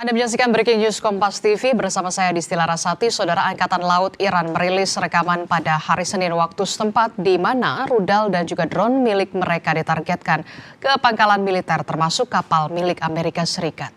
Anda menyaksikan Breaking News Kompas TV bersama saya Disti Larasati. Saudara, Angkatan Laut Iran merilis rekaman pada hari Senin waktu setempat di mana rudal dan juga drone milik mereka ditargetkan ke pangkalan militer termasuk kapal milik Amerika Serikat.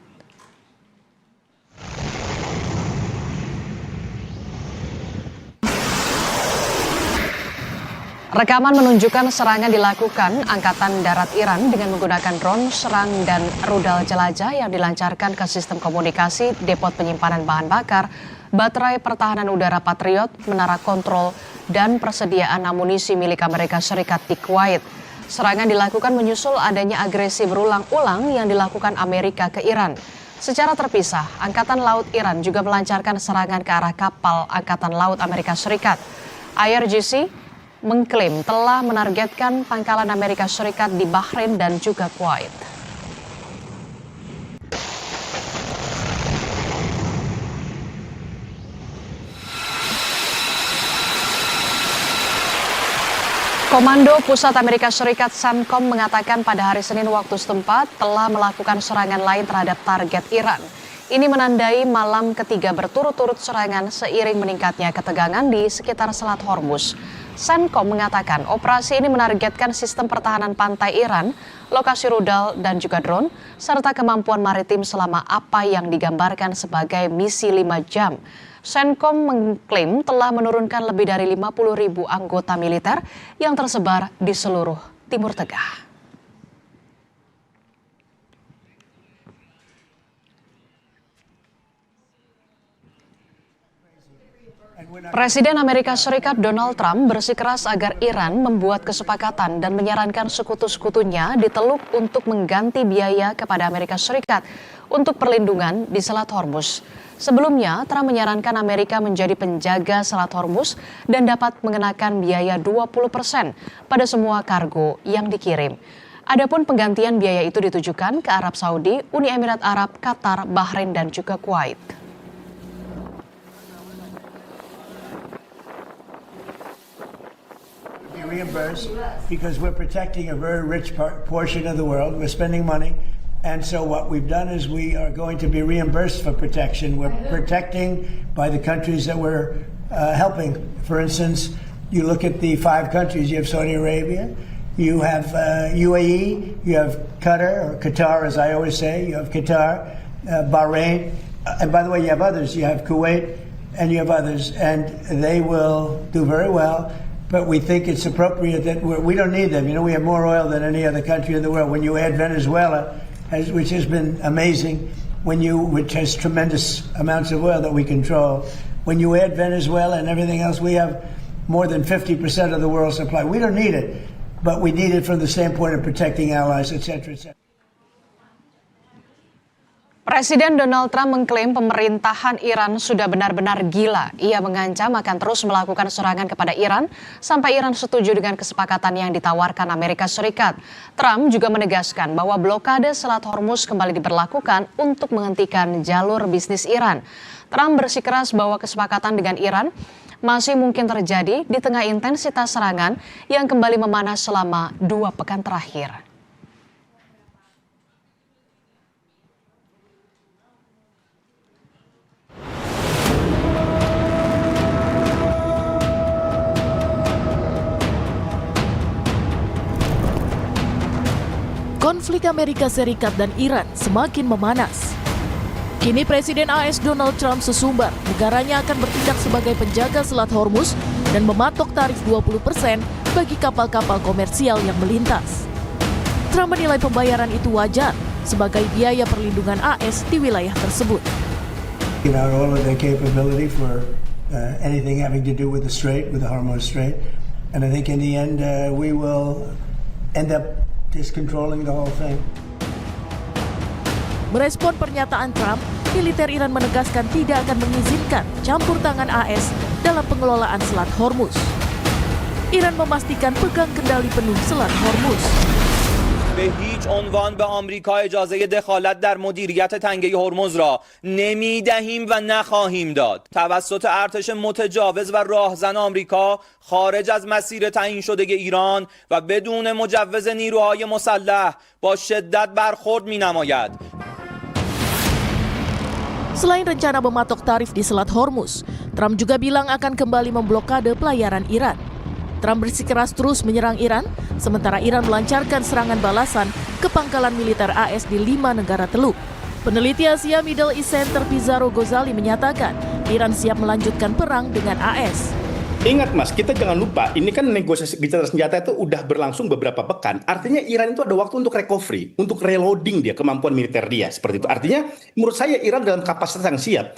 Rekaman menunjukkan serangan dilakukan Angkatan Darat Iran dengan menggunakan drone serang dan rudal jelajah yang dilancarkan ke sistem komunikasi, depot penyimpanan bahan bakar, baterai pertahanan udara Patriot, menara kontrol, dan persediaan amunisi milik Amerika Serikat di Kuwait. Serangan dilakukan menyusul adanya agresi berulang-ulang yang dilakukan Amerika ke Iran. Secara terpisah, Angkatan Laut Iran juga melancarkan serangan ke arah kapal Angkatan Laut Amerika Serikat. IRGC mengklaim telah menargetkan pangkalan Amerika Serikat di Bahrain dan juga Kuwait. Komando Pusat Amerika Serikat CENTCOM mengatakan pada hari Senin waktu setempat telah melakukan serangan lain terhadap target Iran. Ini menandai malam ketiga berturut-turut serangan seiring meningkatnya ketegangan di sekitar Selat Hormuz. CENTCOM mengatakan operasi ini menargetkan sistem pertahanan pantai Iran, lokasi rudal dan juga drone, serta kemampuan maritim selama apa yang digambarkan sebagai misi 5 jam. CENTCOM mengklaim telah menurunkan lebih dari 50.000 anggota militer yang tersebar di seluruh Timur Tengah. Presiden Amerika Serikat Donald Trump bersikeras agar Iran membuat kesepakatan dan menyarankan sekutu-sekutunya diteluk untuk mengganti biaya kepada Amerika Serikat untuk perlindungan di Selat Hormuz. Sebelumnya, Trump menyarankan Amerika menjadi penjaga Selat Hormuz dan dapat mengenakan biaya 20% pada semua kargo yang dikirim. Adapun penggantian biaya itu ditujukan ke Arab Saudi, Uni Emirat Arab, Qatar, Bahrain, dan juga Kuwait. Reimbursed because we're protecting a very rich portion of the world. We're spending money. And so what we've done is we are going to be reimbursed for protection. We're protecting by the countries that we're helping. For instance, you look at the 5 countries. You have Saudi Arabia, you have UAE, you have Qatar, or Qatar as I always say, you have Qatar, Bahrain, and by the way, you have others. You have Kuwait and you have others, and they will do very well. But we think it's appropriate that we don't need them. You know, we have more oil than any other country in the world. When you add Venezuela, which has been amazing, which has tremendous amounts of oil that we control, when you add Venezuela and everything else, we have more than 50% of the world's supply. We don't need it, but we need it from the standpoint of protecting allies, etc., etc. Presiden Donald Trump mengklaim pemerintahan Iran sudah benar-benar gila. Ia mengancam akan terus melakukan serangan kepada Iran sampai Iran setuju dengan kesepakatan yang ditawarkan Amerika Serikat. Trump juga menegaskan bahwa blokade Selat Hormuz kembali diberlakukan untuk menghentikan jalur bisnis Iran. Trump bersikeras bahwa kesepakatan dengan Iran masih mungkin terjadi di tengah intensitas serangan yang kembali memanas selama 2 pekan terakhir. Konflik Amerika Serikat dan Iran semakin memanas. Kini Presiden AS Donald Trump sesumbar negaranya akan bertindak sebagai penjaga Selat Hormuz dan mematok tarif 20% bagi kapal-kapal komersial yang melintas. Trump menilai pembayaran itu wajar sebagai biaya perlindungan AS di wilayah tersebut. All of their capability for anything having to do with the Strait, with the Hormuz Strait, and I think in the end we will end up just controlling the whole thing. Merespon pernyataan Trump, militer Iran menegaskan tidak akan mengizinkan campur tangan AS dalam pengelolaan Selat Hormuz. Iran memastikan pegang kendali penuh Selat Hormuz. به هیچ عنوان به آمریکا اجازه دخالت در مدیریت تنگه هرمز را نمیدهیم و نخواهیم داد. توسط ارتش متجاوز و راهزن آمریکا خارج از مسیر تعیین شده ایران و بدون مجوز نیروهای مسلح با شدت برخورد می‌نماید. Selain rencana mematok tarif di Selat Hormuz, Trump juga bilang akan kembali memblokade pelayaran Iran. Trump bersikeras terus menyerang Iran, sementara Iran melancarkan serangan balasan ke pangkalan militer AS di 5 negara Teluk. Peneliti Asia Middle East Center Pizarro Ghazali menyatakan Iran siap melanjutkan perang dengan AS. Ingat Mas, kita jangan lupa, ini kan negosiasi gencatan senjata itu udah berlangsung beberapa pekan. Artinya Iran itu ada waktu untuk recovery, untuk reloading dia, kemampuan militer dia, seperti itu. Artinya menurut saya Iran dalam kapasitas yang siap.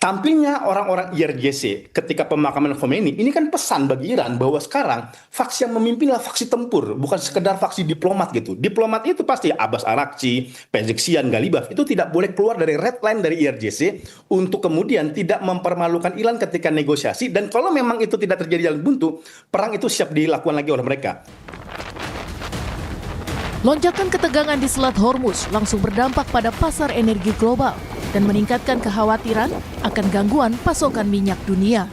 Tampilnya orang-orang IRGC ketika pemakaman Khomeini, ini kan pesan bagi Iran bahwa sekarang faksi yang memimpinlah faksi tempur, bukan sekedar faksi diplomat gitu. Diplomat itu pasti Abbas Araghchi, Pezeshkian, Ghalibaf, itu tidak boleh keluar dari red line dari IRGC untuk kemudian tidak mempermalukan Iran ketika negosiasi, dan kalau memang itu tidak terjadi jalan buntu, perang itu siap dilakukan lagi oleh mereka. Lonjakan ketegangan di Selat Hormuz langsung berdampak pada pasar energi global dan meningkatkan kekhawatiran akan gangguan pasokan minyak dunia.